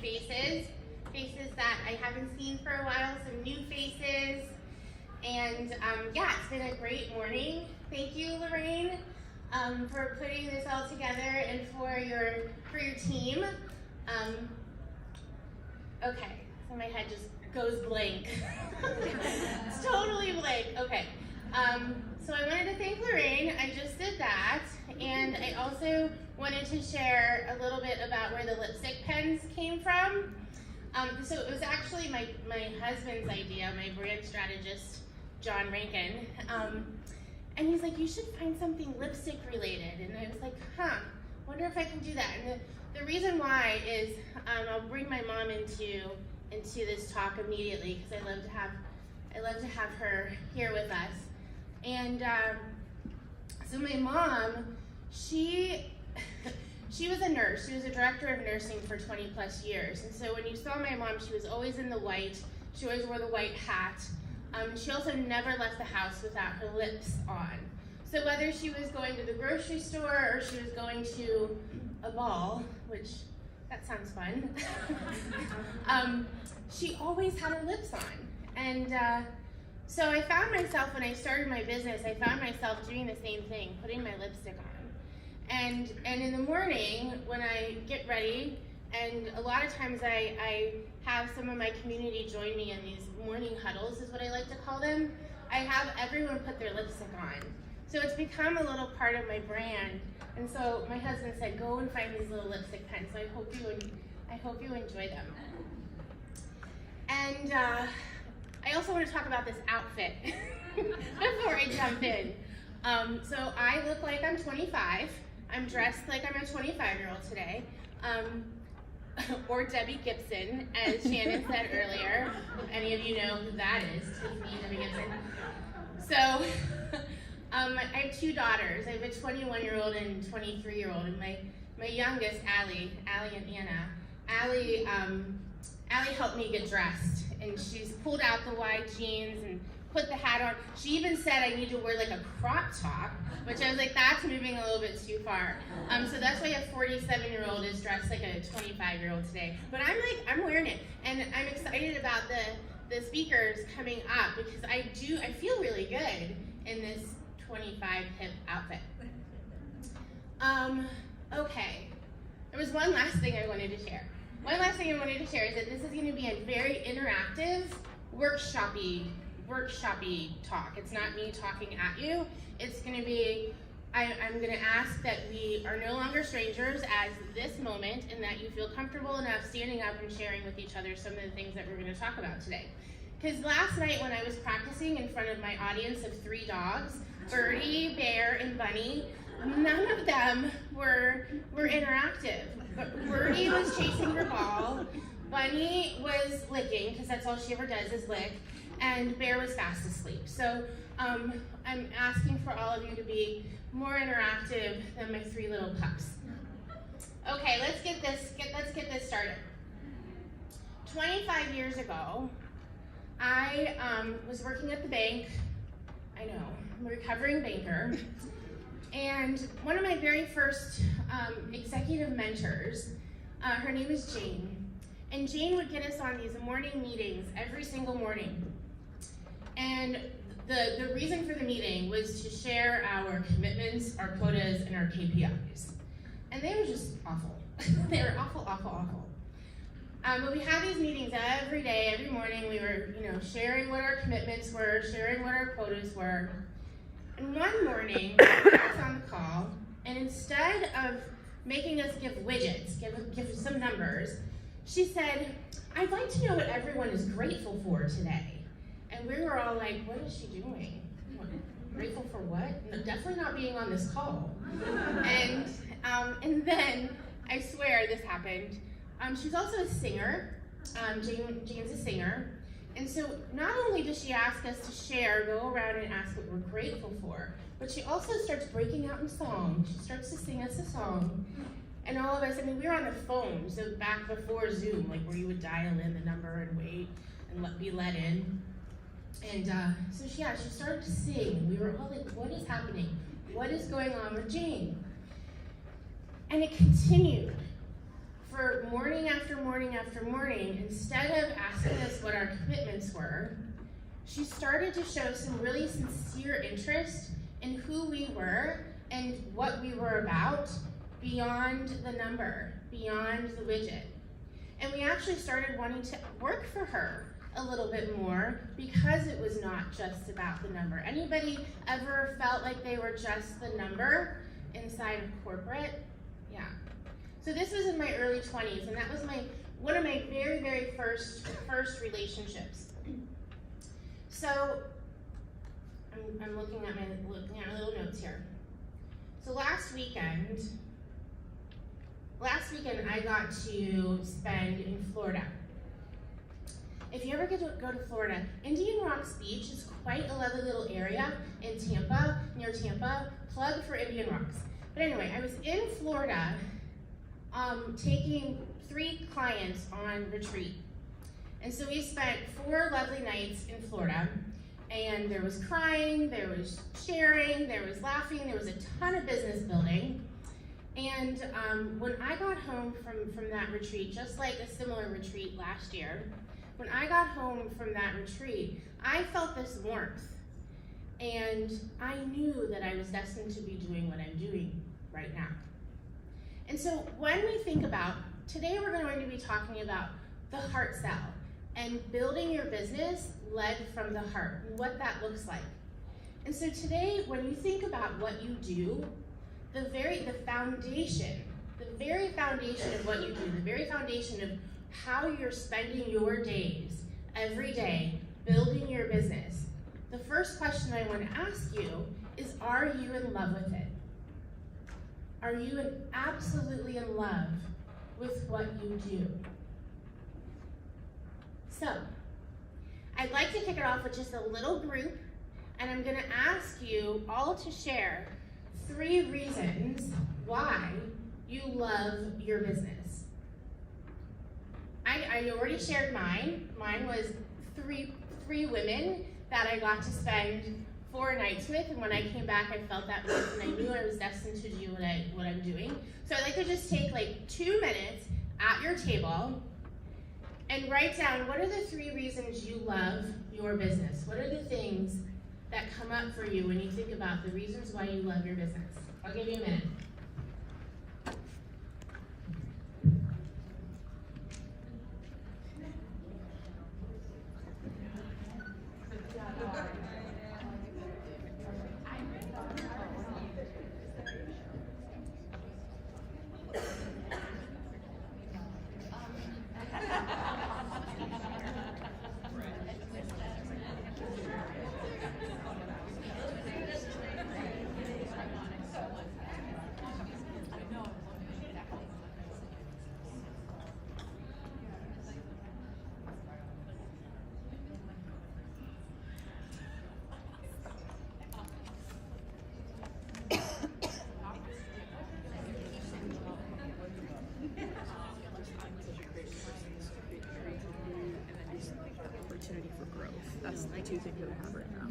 faces that I haven't seen for a while, some new faces. And yeah, it's been a great morning. Thank you, Lorraine, for putting this all together and for your team. Okay, so my head just goes blank. It's totally blank. Okay. So I wanted to thank Lorraine. I just did that. And I also wanted to share a little bit about where the lipstick pens came from. So it was actually my husband's idea, my brand strategist, John Rankin. And he's like, you should find something lipstick related. And I was like, wonder if I can do that. And the reason why is I'll bring my mom into this talk immediately because I love to have her here with us. And so my mom, she was a nurse. She was a director of nursing for 20 plus years. And so when you saw my mom, she was always in the white. She always wore the white hat. She also never left the house without her lips on. So whether she was going to the grocery store or she was going to a ball, which that sounds fun, she always had her lips on. And so I found myself, when I started my business, I found myself doing the same thing, putting my lipstick on. And in the morning, when I get ready, and a lot of times I have some of my community join me in these morning huddles, is what I like to call them. I have everyone put their lipstick on. So it's become a little part of my brand. And so my husband said, go and find these little lipstick pens. So I hope you enjoy them. And I also want to talk about this outfit before I jump in. So I look like I'm 25. I'm dressed like I'm a 25-year-old today. Or Debbie Gibson, as Shannon said earlier. Any of you know who that is, Tiffany, Debbie Gibson. So I have two daughters. I have a 21-year-old and 23-year-old, and my youngest, Allie and Anna. Allie helped me get dressed, and she's pulled out the wide jeans and put the hat on. She even said I need to wear like a crop top, which I was like, that's moving a little bit too far. So that's why a 47-year-old is dressed like a 25-year-old today. But I'm wearing it, and I'm excited about the speakers coming up because I feel really good in this 25 hip outfit. Okay, there was one last thing I wanted to share. One last thing I wanted to share is that this is going to be a very interactive, workshop-y talk. It's not me talking at you. It's going to be, I'm going to ask that we are no longer strangers as this moment, and that you feel comfortable enough standing up and sharing with each other some of the things that we're going to talk about today. Because last night when I was practicing in front of my audience of 3 dogs, Birdie, Bear, and Bunny, none of them were interactive. But Birdie was chasing her ball, Bunny was licking, because that's all she ever does is lick, and Bear was fast asleep. So I'm asking for all of you to be more interactive than my 3 little pups. Okay, let's get this started. 25 years ago, I was working at the bank. I know, I'm a recovering banker. And one of my very first executive mentors, her name is Jane. And Jane would get us on these morning meetings every single morning. And the reason for the meeting was to share our commitments, our quotas, and our KPIs. And they were just awful. They were awful, awful, awful. But we had these meetings every day, every morning. We were, sharing what our commitments were, sharing what our quotas were. And one morning, I was on the call, and instead of making us give widgets, give some numbers, she said, I'd like to know what everyone is grateful for today. And we were all like, what is she doing? Grateful for what? No, definitely not being on this call. And then, I swear this happened. She's also a singer. Jane's a singer. And so not only does she ask us to share, go around and ask what we're grateful for, but she also starts breaking out in song. She starts to sing us a song. And all of us, we were on the phone, so back before Zoom, like where you would dial in the number and wait and be let in. And so she started to sing. We were all like, what is happening? What is going on with Jane? And it continued for for morning after morning after morning, instead of asking us what our commitments were, she started to show some really sincere interest in who we were and what we were about beyond the number, beyond the widget. And we actually started wanting to work for her a little bit more because it was not just about the number. Anybody ever felt like they were just the number inside of corporate? Yeah. So this was in my early 20s, and that was one of my very, very first relationships. So I'm looking at my little notes here. So last weekend I got to spend in Florida. If you ever get to go to Florida, Indian Rocks Beach is quite a lovely little area in Tampa, near Tampa. Plug for Indian Rocks. But anyway, I was in Florida taking 3 clients on retreat. And so we spent 4 lovely nights in Florida, and there was crying, there was sharing, there was laughing, there was a ton of business building. And when I got home from that retreat, just like a similar retreat last year, when I got home from that retreat, I felt this warmth. And I knew that I was destined to be doing what I'm doing right now. And so when we think about, today we're going to be talking about the heart cell and building your business led from the heart, and what that looks like. And so today, when you think about what you do, the very foundation of what you do, the very foundation of how you're spending your days, every day, building your business, the first question I want to ask you is, are you in love with it? Are you absolutely in love with what you do? So, I'd like to kick it off with just a little group, and I'm going to ask you all to share 3 reasons why you love your business. I already shared mine. Mine was three women that I got to spend 4 nights with, and when I came back, I felt that warmth, and I knew I was destined to do what I'm doing. So I'd like to just take like 2 minutes at your table and write down, what are the 3 reasons you love your business? What are the things that come up for you when you think about the reasons why you love your business? I'll give you a minute. Opportunity for growth. That's the 2 things that I have right now.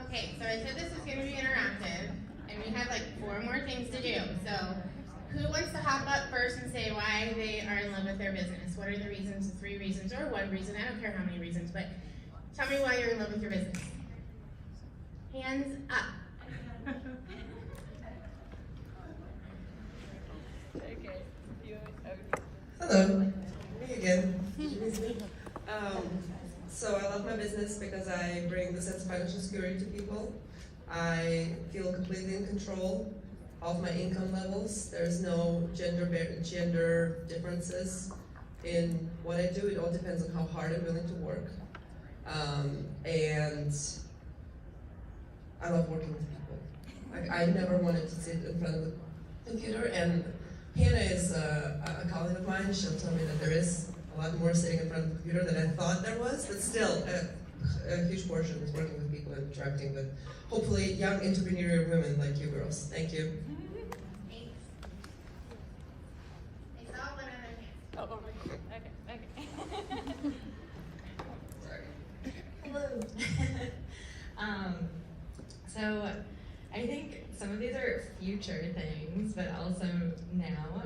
Okay, so I said this was going to be interactive, and we have like 4 more things to do. So who wants to hop up first and say why they are in love with their business? What are the reasons, 3 reasons, or 1 reason? I don't care how many reasons, but tell me why you're in love with your business. Hands up. Hello, me again. So I love my business because I bring the sense of financial security to people. I feel completely in control of my income levels. There's no gender differences in what I do. It all depends on how hard I'm willing to work. And I love working with people. Like, I never wanted to sit in front of the computer, and Hannah is a colleague of mine. She'll tell me that there is a lot more sitting in front of the computer than I thought there was, but still, a huge portion is working with people and interacting with, hopefully, young entrepreneurial women like you girls. Thank you. Thanks. I saw one other hand. Oh, over here. Okay. Sorry. Hello. So I think some of these are future things, but also now.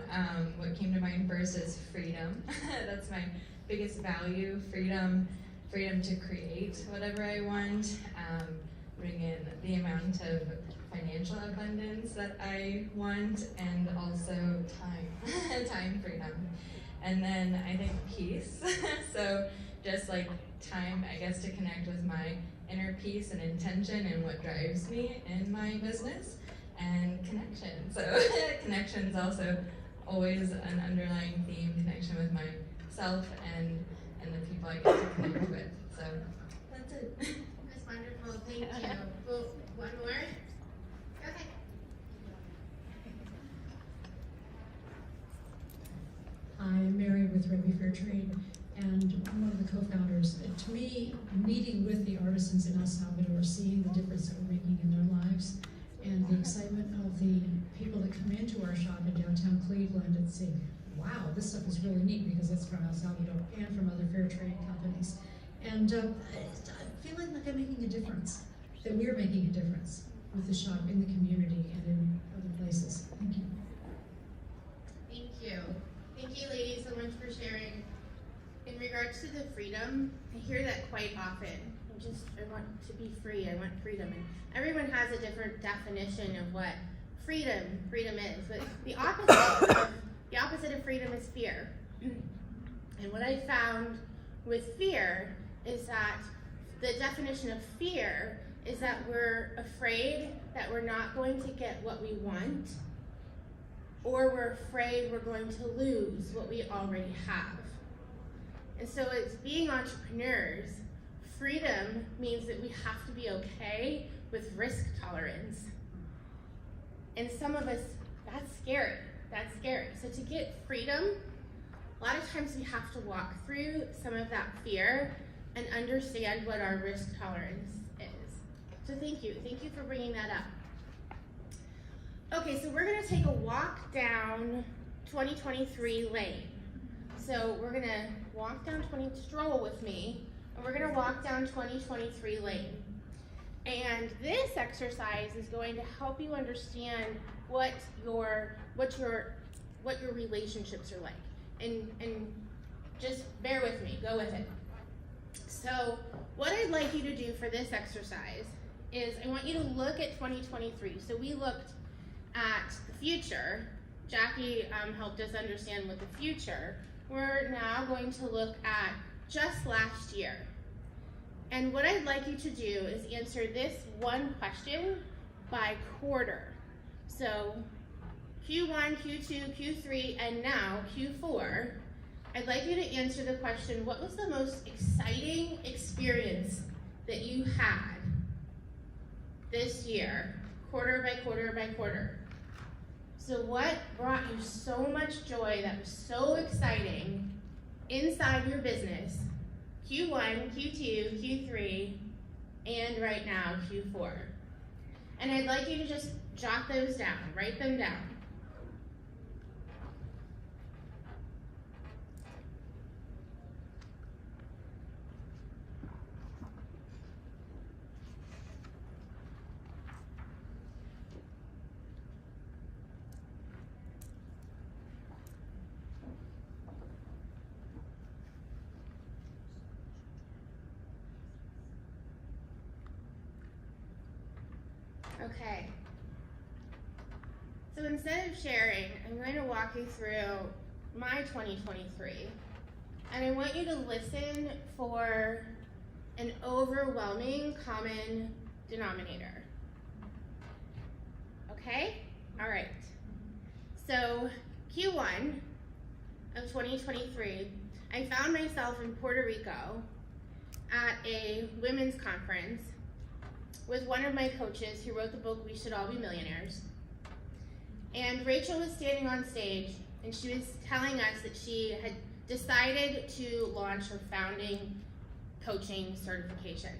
What came to mind first is freedom. That's my biggest value, freedom to create whatever I want, bring in the amount of financial abundance that I want, and also time, time freedom. And then I think peace. So just like time, I guess, to connect with my inner peace and intention and what drives me in my business, and connection. So connection's also always an underlying theme, connection with myself and the people I get to connect with. So that's it. That's wonderful. Thank you. Well, one more. Go ahead. I'm Mary with Remy Fair Trade, and I'm one of the co-founders. To me, meeting with the artisans in El Salvador, seeing the difference that we're making in their lives, and the excitement of the people that come into our shop in downtown Cleveland and say, wow, this stuff is really neat because it's from El Salvador and from other fair trade companies. And I'm feeling like I'm making a difference, that we're making a difference with the shop in the community and in other places. Thank you. Thank you. Thank you, ladies, so much for sharing. In regards to the freedom, I hear that quite often. I want to be free, I want freedom. And everyone has a different definition of what freedom is. But the opposite of freedom is fear. And what I found with fear is that the definition of fear is that we're afraid that we're not going to get what we want, or we're afraid we're going to lose what we already have. And so as being entrepreneurs, freedom means that we have to be okay with risk tolerance. And some of us, that's scary. That's scary. So to get freedom, a lot of times we have to walk through some of that fear and understand what our risk tolerance is. So thank you. Thank you for bringing that up. Okay, so we're gonna take a walk down 2023 lane. So we're gonna walk down stroll with me, and we're gonna walk down 2023 lane. And this exercise is going to help you understand what your relationships are like. And just bear with me, go with it. So what I'd like you to do for this exercise is I want you to look at 2023. So we looked at the future. Jackie helped us understand what the future. We're now going to look at just last year. And what I'd like you to do is answer this one question by quarter. So Q1, Q2, Q3, and now Q4. I'd like you to answer the question, what was the most exciting experience that you had this year, quarter by quarter by quarter? So what brought you so much joy, that was so exciting inside your business, Q1, Q2, Q3, and right now, Q4. And I'd like you to just jot those down, write them down. Okay. So instead of sharing, I'm going to walk you through my 2023. And I want you to listen for an overwhelming common denominator. Okay? All right. So Q1 of 2023, I found myself in Puerto Rico at a women's conference. with one of my coaches who wrote the book We Should All Be Millionaires. And Rachel was standing on stage and she was telling us that she had decided to launch her founding coaching certification.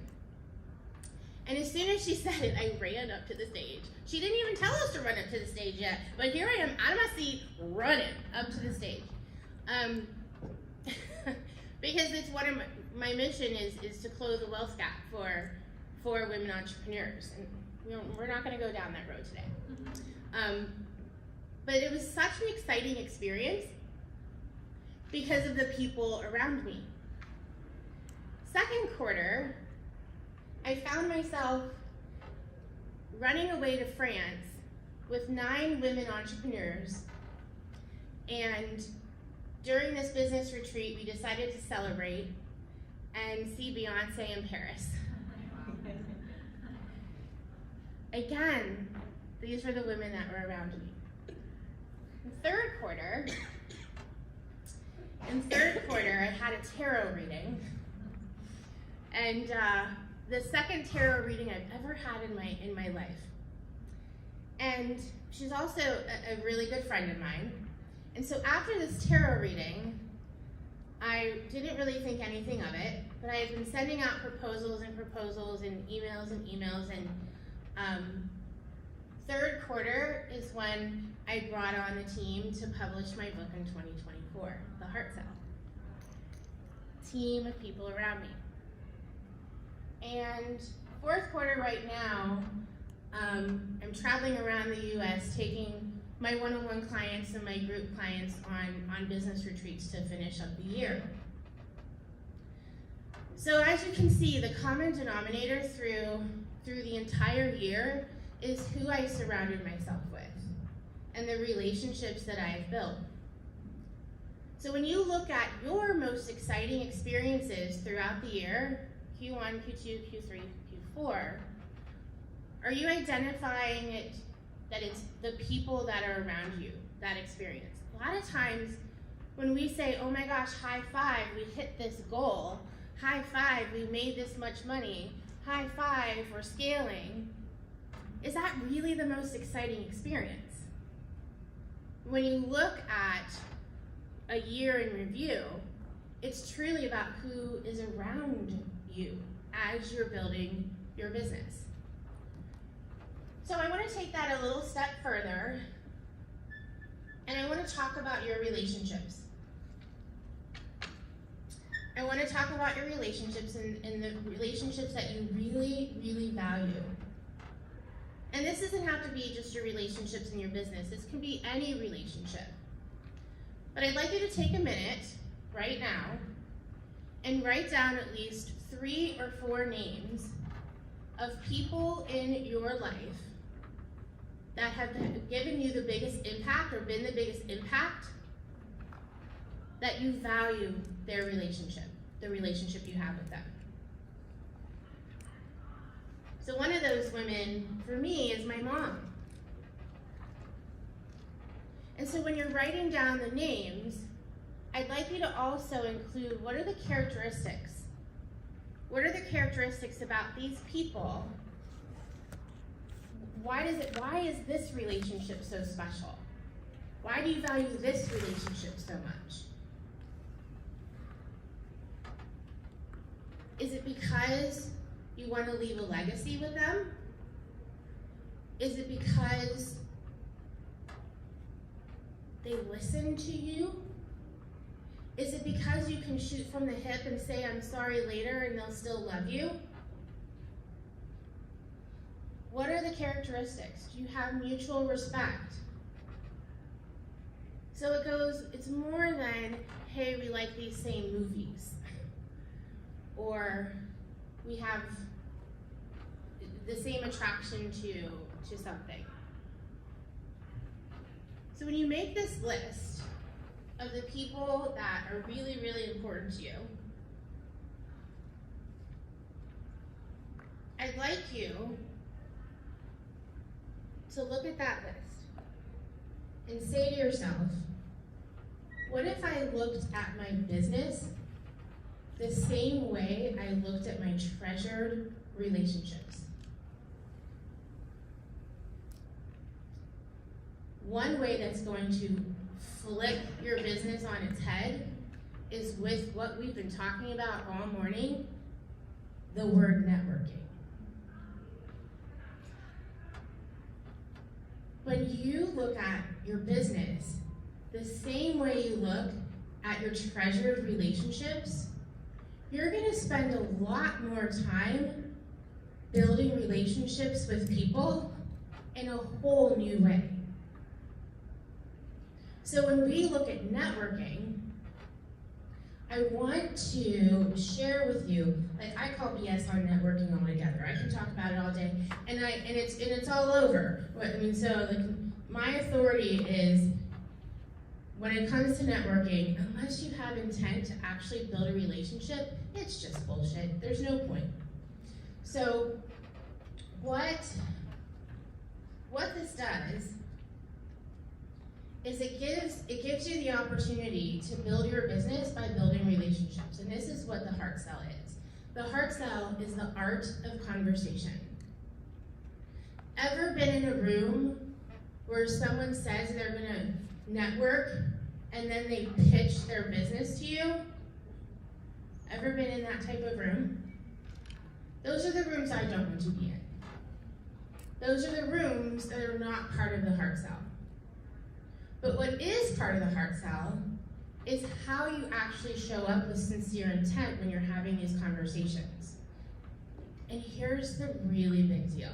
And as soon as she said it, I ran up to the stage. She didn't even tell us to run up to the stage yet, but here I am out of my seat running up to the stage. Because it's one of my mission is to close the wealth gap for women entrepreneurs. And we're not gonna go down that road today. But it was such an exciting experience because of the people around me. Second quarter, I found myself running away to France with 9 women entrepreneurs, and during this business retreat, we decided to celebrate and see Beyonce in Paris. Again, these were the women that were around me. In third quarter, I had a tarot reading, and the second tarot reading I've ever had in my life. And she's also a really good friend of mine. And so after this tarot reading, I didn't really think anything of it, but I had been sending out proposals and emails and third quarter is when I brought on the team to publish my book in 2024, The Heart Cell. Team of people around me. And fourth quarter right now, I'm traveling around the US taking my one-on-one clients and my group clients on business retreats to finish up the year. So as you can see, the common denominator through the entire year is who I surrounded myself with and the relationships that I've built. So when you look at your most exciting experiences throughout the year, Q1, Q2, Q3, Q4, are you identifying it that it's the people that are around you, that experience? A lot of times when we say, oh my gosh, high five, we hit this goal, high five, we made this much money, high five, we're scaling, is that really the most exciting experience? When you look at a year in review, it's truly about who is around you as you're building your business. So I want to take that a little step further, and I want to talk about your relationships. I want to talk about your relationships and the relationships that you really, really value. And this doesn't have to be just your relationships in your business. This can be any relationship. But I'd like you to take a minute right now and write down at least 3 or 4 names of people in your life that have given you the biggest impact or been the biggest impact that you value their relationship, the relationship you have with them. So one of those women, for me, is my mom. And so when you're writing down the names, I'd like you to also include what are the characteristics? What are the characteristics about these people? Why is this relationship so special? Why do you value this relationship so much? Is it because you want to leave a legacy with them? Is it because they listen to you? Is it because you can shoot from the hip and say, I'm sorry later, and they'll still love you? What are the characteristics? Do you have mutual respect? So it's more than, hey, we like these same movies. Or we have the same attraction to something. So when you make this list of the people that are really, really important to you, I'd like you to look at that list and say to yourself, what if I looked at my business the same way I looked at my treasured relationships? one way that's going to flip your business on its head is with what we've been talking about all morning, the word networking. When you look at your business the same way you look at your treasured relationships, you're gonna spend a lot more time building relationships with people in a whole new way. So when we look at networking, I want to share with you, like I call BS on networking altogether. I can talk about it all day, and it's all over. I mean, so like my authority is when it comes to networking, unless you have intent to actually build a relationship, it's just bullshit. There's no point. So what this does is it gives you the opportunity to build your business by building relationships. And this is what the heart sell is. The heart sell is the art of conversation. Ever been in a room where someone says they're gonna network and then they pitch their business to you? Ever been in that type of room? Those are the rooms I don't want to be in. Those are the rooms that are not part of the heart sell. But what is part of the heart sell is how you actually show up with sincere intent when you're having these conversations. And here's the really big deal.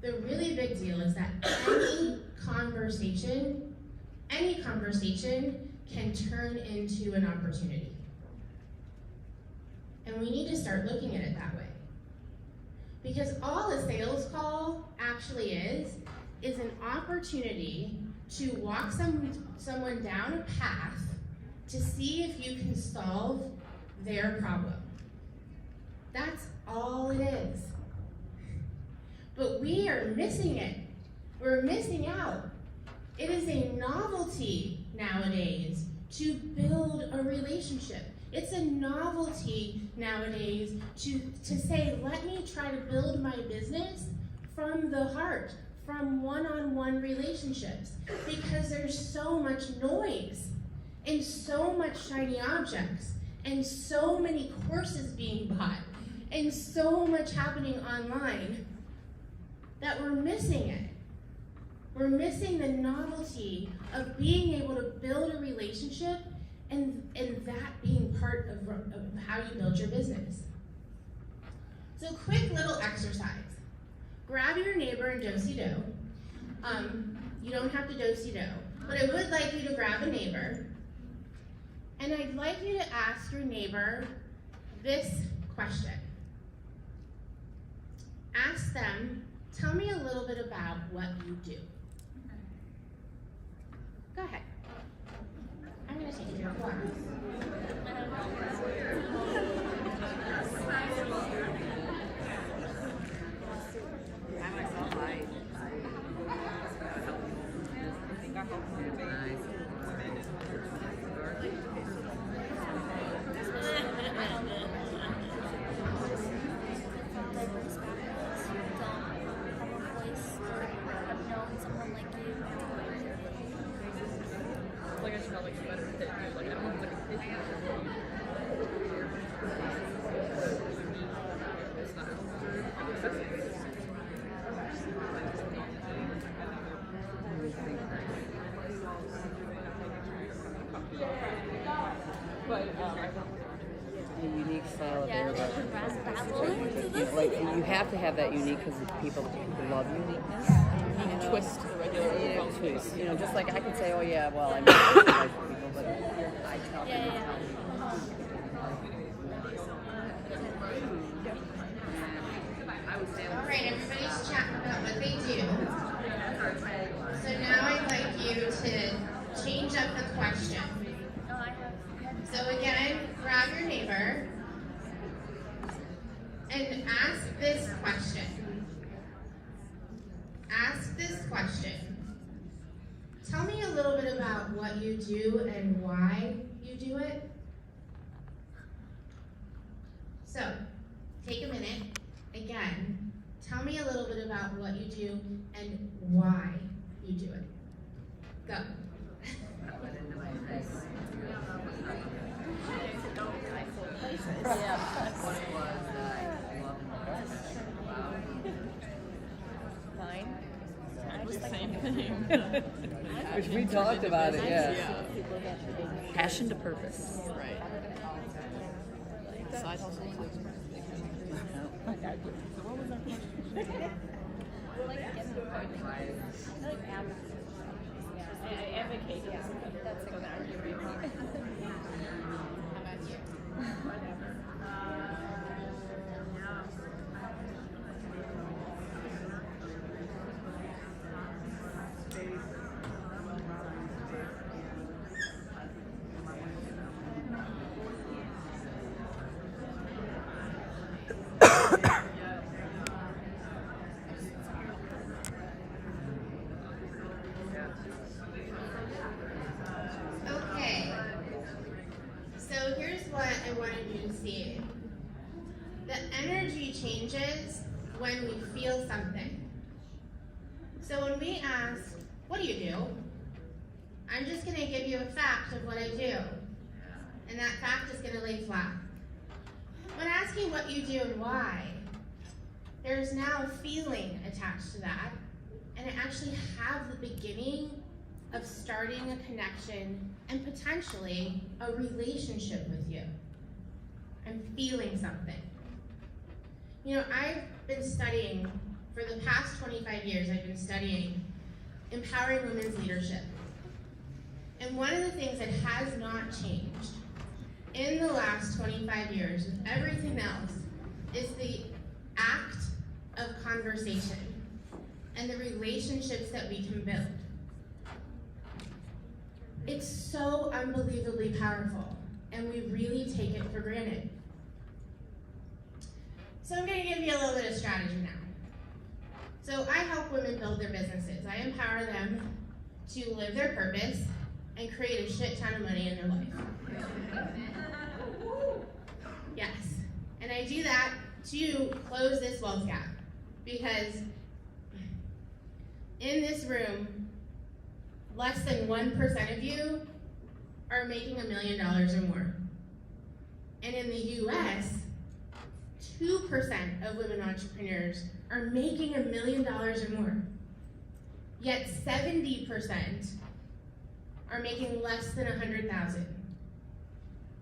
The really big deal is that any conversation can turn into an opportunity. And we need to start looking at it that way. Because all a sales call actually is an opportunity to walk someone down a path to see if you can solve their problem. That's all it is. But we are missing it. We're missing out. It is a novelty nowadays to build a relationship. It's a novelty nowadays to say, let me try to build my business from the heart, from one-on-one relationships, because there's so much noise and so much shiny objects and so many courses being bought and so much happening online that we're missing it. We're missing the novelty of being able to build a relationship and that being part of how you build your business. So quick little exercise. Grab your neighbor and do-si-do. You don't have to do-si-do, but I would like you to grab a neighbor, and I'd like you to ask your neighbor this question. Ask them, tell me a little bit about what you do. Go ahead. I'm going to take your class. A unique style of you have to have that unique because people love uniqueness. Unique twist to the regular twist. You know, just like I can say, oh yeah, well I mean I people, but I tell them. All right, everybody's chatting about what they do. So now I'd like you to change up the question. So again, grab your neighbor and ask this question. Ask this question. Tell me a little bit about what you do and why you do it. So, take a minute. Again, tell me a little bit about what you do and why you do it. Go. Which we talked about it, yeah. Passion to purpose. Right. Side hustle. I advocate. Yeah. That's exactly right. How about you? Okay, so here's what I wanted you to see. The energy changes when we feel something. So when we ask, what do you do? I'm just going to give you a fact of what I do. And that fact is going to lay flat. When asking what you do and why, there's now a feeling attached to that. And I actually have the beginning of starting a connection and potentially a relationship with you. I'm feeling something. You know, I've been studying, for the past 25 years, I've been studying empowering women's leadership. And one of the things that has not changed in the last 25 years with everything else is the act of conversation and the relationships that we can build. It's so unbelievably powerful, and we really take it for granted. So I'm going to give you a little bit of strategy now. So I help women build their businesses. I empower them to live their purpose and create a shit ton of money in their life. Yes, and I do that to close this wealth gap, because in this room, less than 1% of you are making $1 million or more. And in the US, 2% of women entrepreneurs are making $1 million or more. Yet 70% are making less than 100,000.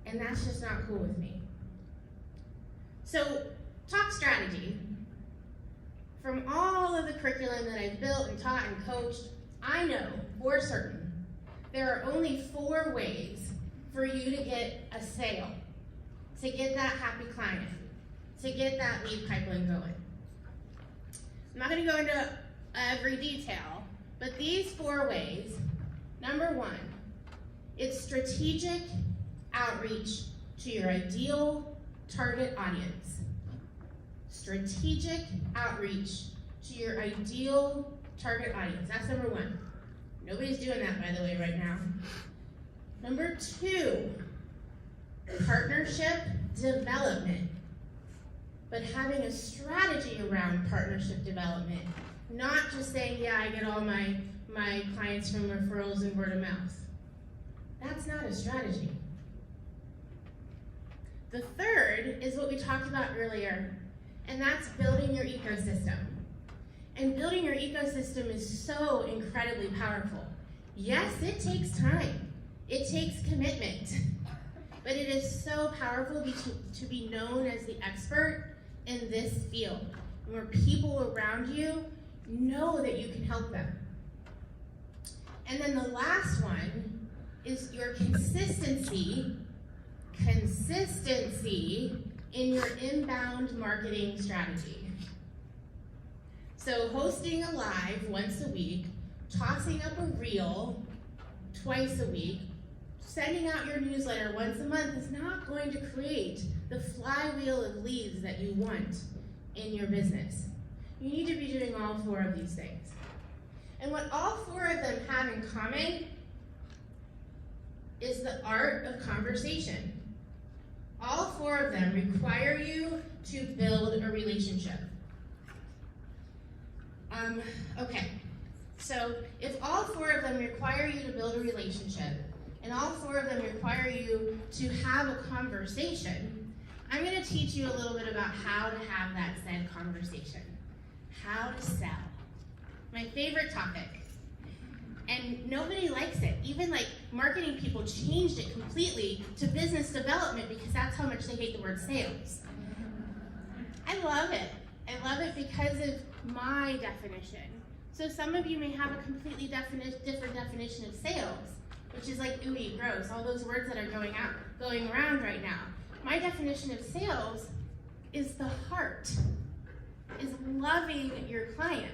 And that's just not cool with me. So, talk strategy. From all of the curriculum that I've built and taught and coached, I know for certain there are only 4 ways for you to get a sale, to get that happy client, to get that lead pipeline going. I'm not going to go into every detail, but these 4 ways. Number 1, it's strategic outreach to your ideal target audience. Strategic outreach to your ideal target audience. That's number 1. Nobody's doing that, by the way, right now. Number 2, partnership development. But having a strategy around partnership development, not just saying, yeah, I get all my clients from referrals and word of mouth. That's not a strategy. The third is what we talked about earlier, and that's building your ecosystem. And building your ecosystem is so incredibly powerful. Yes, it takes time. It takes commitment. But it is so powerful to be known as the expert in this field, where people around you know that you can help them. And then the last one is your consistency in your inbound marketing strategy. So hosting a live once a week, tossing up a reel twice a week, sending out your newsletter once a month is not going to create the flywheel of leads that you want in your business. You need to be doing all 4 of these things. And what all 4 of them have in common is the art of conversation. All 4 of them require you to build a relationship. Okay, So if all 4 of them require you to build a relationship, and all 4 of them require you to have a conversation, I'm going to teach you a little bit about how to have that said conversation. How to sell. My favorite topic. And nobody likes it. Even like marketing people changed it completely to business development because that's how much they hate the word sales. I love it. I love it because of my definition. So some of you may have a completely different definition of sales, which is like ooey, gross, all those words that are going around right now. My definition of sales is the heart, is loving your client.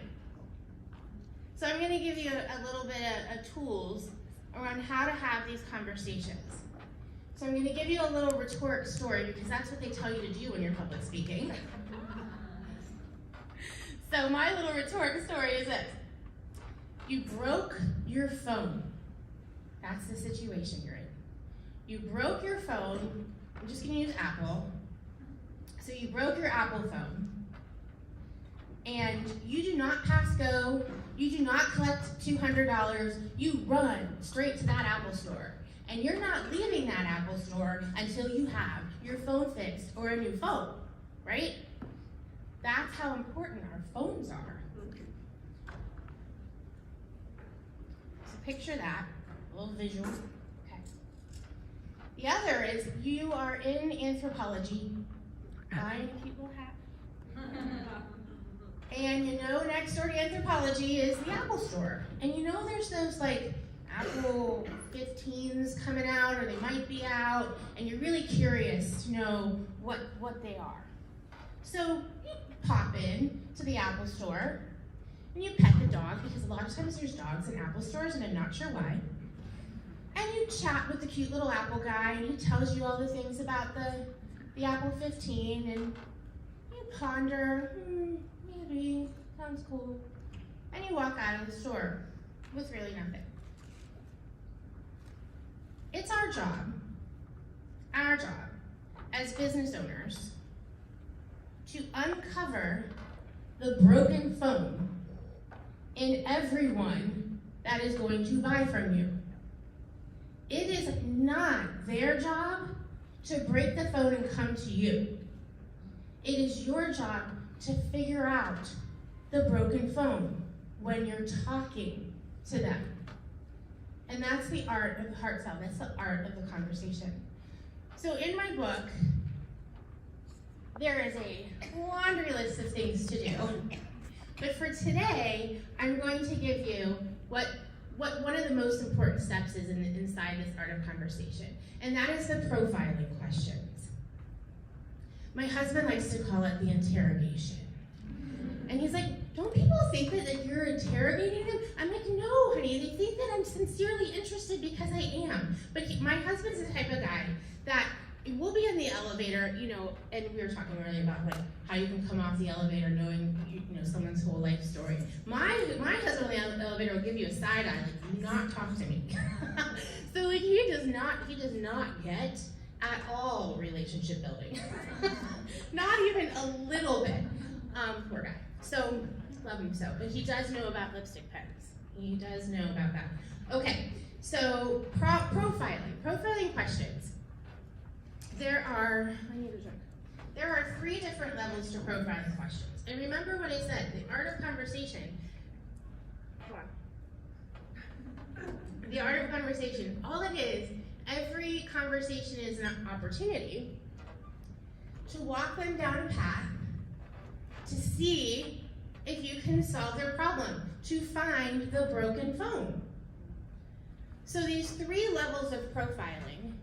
So I'm going to give you a little bit of tools around how to have these conversations. So I'm going to give you a little rhetoric story because that's what they tell you to do when you're public speaking. So my little rhetoric story is this. You broke your phone. That's the situation you're in. You broke your phone. I'm just going to use Apple. So you broke your Apple phone. And you do not pass go, you do not collect $200, you run straight to that Apple store. And you're not leaving that Apple store until you have your phone fixed or a new phone, right? That's how important our phones are. So picture that, a little visual. Okay. The other is you are in anthropology, buying people hats. And you know next door to anthropology is the Apple store. And you know there's those like Apple 15s coming out, or they might be out, and you're really curious to know what they are. So you pop in to the Apple store, and you pet the dog, because a lot of times there's dogs in Apple stores, and I'm not sure why. And you chat with the cute little Apple guy, and he tells you all the things about the Apple 15, and you ponder, maybe, sounds cool. And you walk out of the store with really nothing. It's our job, as business owners, to uncover the broken phone in everyone that is going to buy from you. It is not their job to break the phone and come to you. It is your job to figure out the broken phone when you're talking to them. And that's the art of the heart sell. That's the art of the conversation. So in my book, there is a laundry list of things to do. But for today, I'm going to give you what one of the most important steps is inside this art of conversation. And that is the profiling questions. My husband likes to call it the interrogation. And he's like, don't people think that you're interrogating them? I'm like, no, honey, they think that I'm sincerely interested because I am. But my husband's the type of guy that we'll be in the elevator, you know, and we were talking earlier about like how you can come off the elevator knowing you know someone's whole life story. My husband on the elevator will give you a side eye, like, do not talk to me. So like he does not get at all relationship building. Not even a little bit. Poor guy. So, love him so. But he does know about lipstick pens. He does know about that. Okay, so profiling questions. There are 3 different levels to profiling questions. And remember what I said, the art of conversation. Come on. The art of conversation, all it is, every conversation is an opportunity to walk them down a path to see if you can solve their problem, to find the broken phone. So these 3 levels of profiling,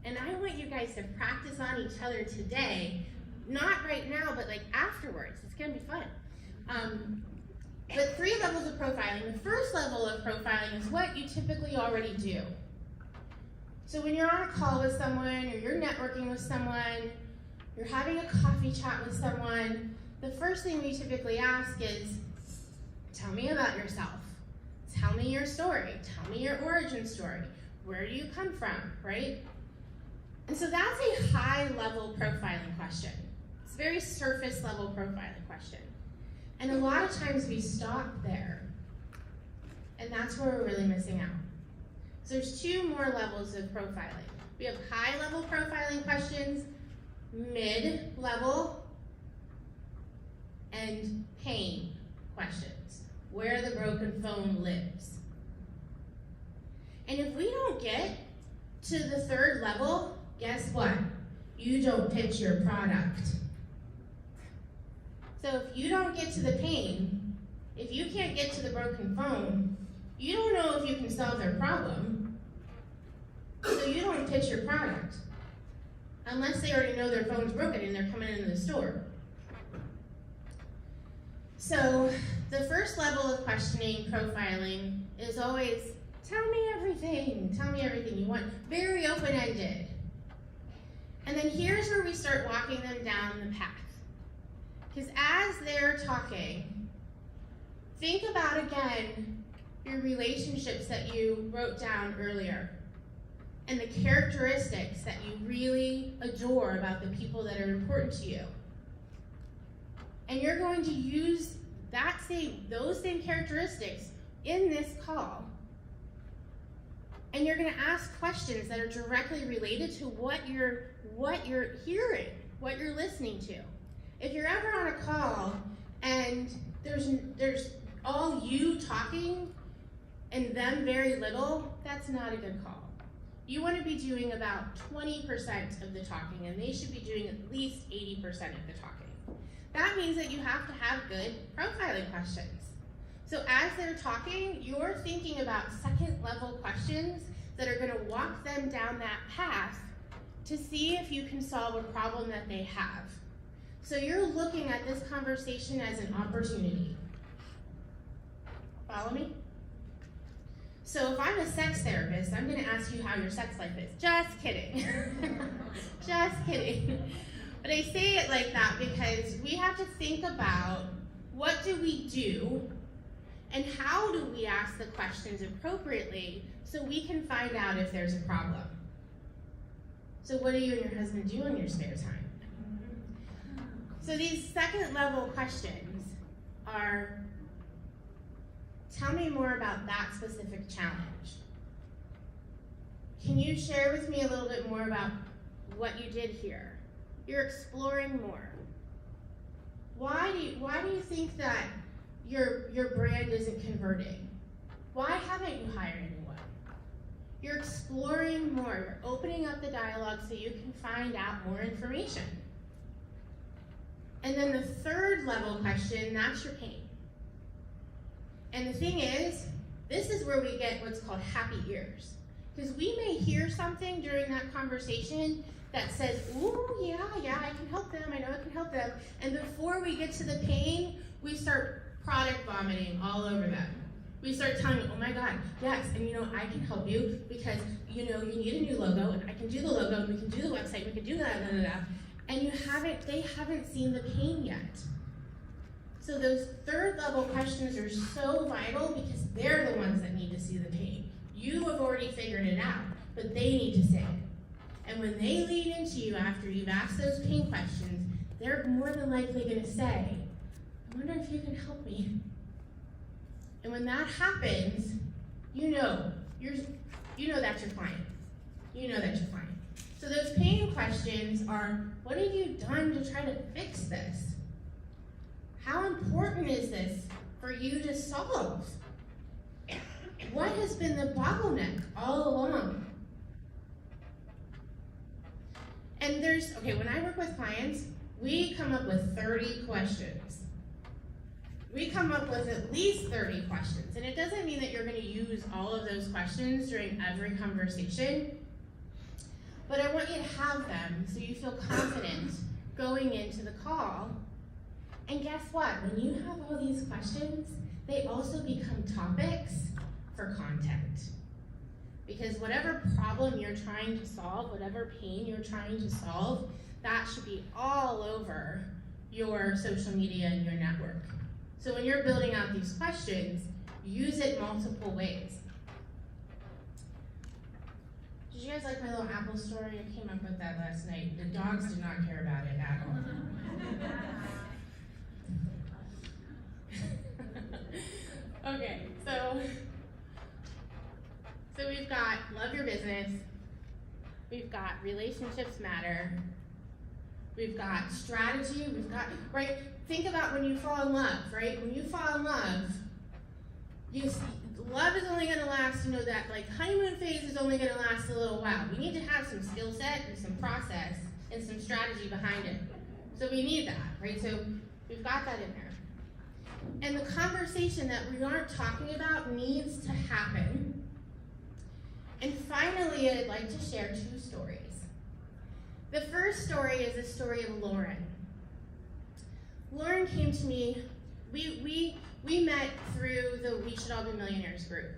and I want you guys to practice on each other today, not right now, but like afterwards. It's gonna be fun. But 3 levels of profiling. The first level of profiling is what you typically already do. So when you're on a call with someone, or you're networking with someone, you're having a coffee chat with someone, the first thing we typically ask is, tell me about yourself. Tell me your story. Tell me your origin story. Where do you come from, right? And so that's a high-level profiling question. It's a very surface-level profiling question. And a lot of times we stop there. that's where we're really missing out. So there's two more levels of profiling. We have high-level profiling questions, mid-level, and pain questions, where the broken phone lives. And if we don't get to the third level, guess what? You don't pitch your product. So if you don't get to the pain, if you can't get to the broken phone, you don't know if you can solve their problem, so you don't pitch your product. Unless they already know their phone's broken and they're coming into the store. So the first level of questioning, profiling, is always, tell me everything you want, very open-ended. And then here's where we start walking them down the path. Because as they're talking, think about again your relationships that you wrote down earlier and the characteristics that you really adore about the people that are important to you. And you're going to use those same characteristics in this call. And you're going to ask questions that are directly related to what you're hearing, what you're listening to. If you're ever on a call and there's all you talking and them very little, that's not a good call. You want to be doing about 20% of the talking, and they should be doing at least 80% of the talking. That means that you have to have good profiling questions. So as they're talking, you're thinking about second level questions that are going to walk them down that path to see if you can solve a problem that they have. So you're looking at this conversation as an opportunity. Follow me? So if I'm a sex therapist, I'm going to ask you how your sex life is. Just kidding. Just kidding. But I say it like that because we have to think about what do we do and how do we ask the questions appropriately so we can find out if there's a problem. So what do you and your husband do in your spare time? So these second level questions are, tell me more about that specific challenge. Can you share with me a little bit more about what you did here? You're exploring more. Why do you think that your brand isn't converting? Why haven't you hired anyone? You're exploring more. You're opening up the dialogue so you can find out more information. And then the third level question, that's your pain. And the thing is, this is where we get what's called happy ears. Because we may hear something during that conversation that says, ooh, yeah, I can help them, I know I can help them. And before we get to the pain, we start product vomiting all over them. We start telling them, oh my God, yes, and I can help you because, you need a new logo, and I can do the logo, and we can do the website, we can do that, and they haven't seen the pain yet. So those third level questions are so vital because they're the ones that need to see the pain. You have already figured it out, but they need to say it. And when they lean into you after you've asked those pain questions, they're more than likely going to say, I wonder if you can help me. And when that happens, you know that's your client. You know that's your client. So those pain questions are, what have you done to try to fix this? How important is this for you to solve? What has been the bottleneck all along? And when I work with clients, we come up with 30 questions. We come up with at least 30 questions. And it doesn't mean that you're going to use all of those questions during every conversation, but I want you to have them so you feel confident going into the call. And guess what? When you have all these questions, they also become topics for content. Because whatever problem you're trying to solve, whatever pain you're trying to solve, that should be all over your social media and your network. So when you're building out these questions, use it multiple ways. Did you guys like my little apple story? I came up with that last night. The dogs did not care about it at all. Okay, so So we've got love your business, we've got relationships matter, we've got strategy, we've got, right? Think about when you fall in love, right? When you fall in love, love is only gonna last, that like honeymoon phase is only gonna last a little while. We need to have some skill set and some process and some strategy behind it. So we need that, right? So we've got that in there. And the conversation that we aren't talking about needs to happen. And finally, I'd like to share 2 stories. The first story is the story of Lauren. Lauren came to me, we met through the We Should All Be Millionaires group.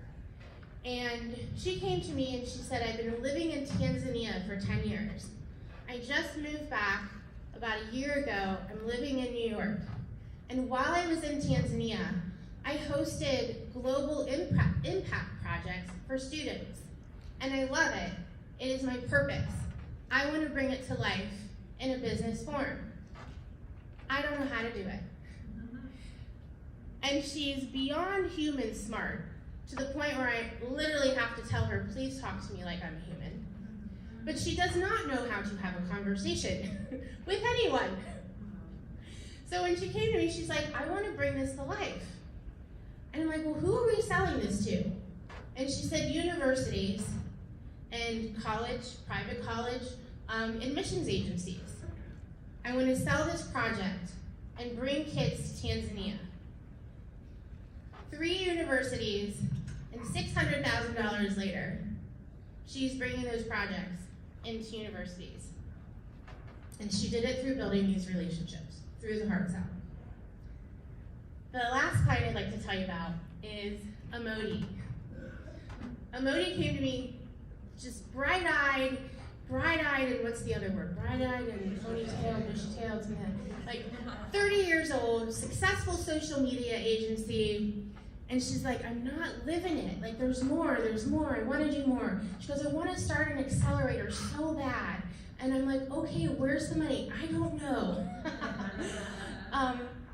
And she came to me and she said, I've been living in Tanzania for 10 years. I just moved back about a year ago. I'm living in New York. And while I was in Tanzania, I hosted global impact projects for students. And I love it. It is my purpose. I want to bring it to life in a business form. I don't know how to do it. And she's beyond human smart, to the point where I literally have to tell her, please talk to me like I'm a human. But she does not know how to have a conversation with anyone. So when she came to me, she's like, I want to bring this to life. And I'm like, well, who are we selling this to? And she said universities and college, private college, admissions agencies. I want to sell this project and bring kids to Tanzania. 3 universities, and $600,000 later, she's bringing those projects into universities. And she did it through building these relationships, through the heart cell. The last client I'd like to tell you about is Amodi. Amodi came to me just bright-eyed, and what's the other word? Bright-eyed and ponytail, bushy-tailed, like 30 years old, successful social media agency. And she's like, I'm not living it. Like, there's more, I want to do more. She goes, I want to start an accelerator so bad. And I'm like, okay, where's the money? I don't know.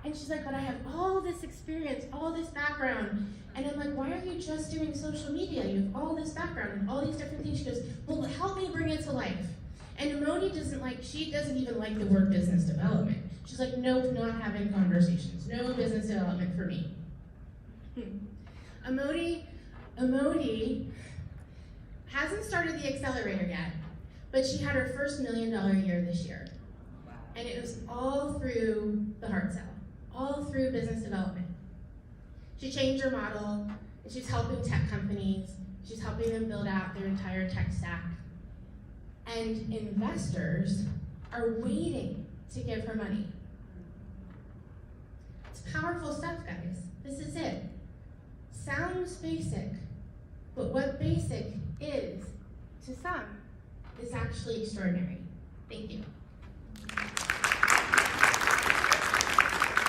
And she's like, but I have all this experience, all this background. And I'm like, why are you just doing social media? You have all this background and all these different things. She goes, well, help me bring it to life. And Amodi she doesn't even like the word business development. She's like, nope, not having conversations. No business development for me. Amodi hasn't started the accelerator yet, but she had her first $1 million year this year. And it was all through the heart cell, all through business development. She changed her model, and she's helping tech companies. She's helping them build out their entire tech stack. And investors are waiting to give her money. It's powerful stuff, guys. This is it. Sounds basic, but what basic is to some is actually extraordinary. Thank you.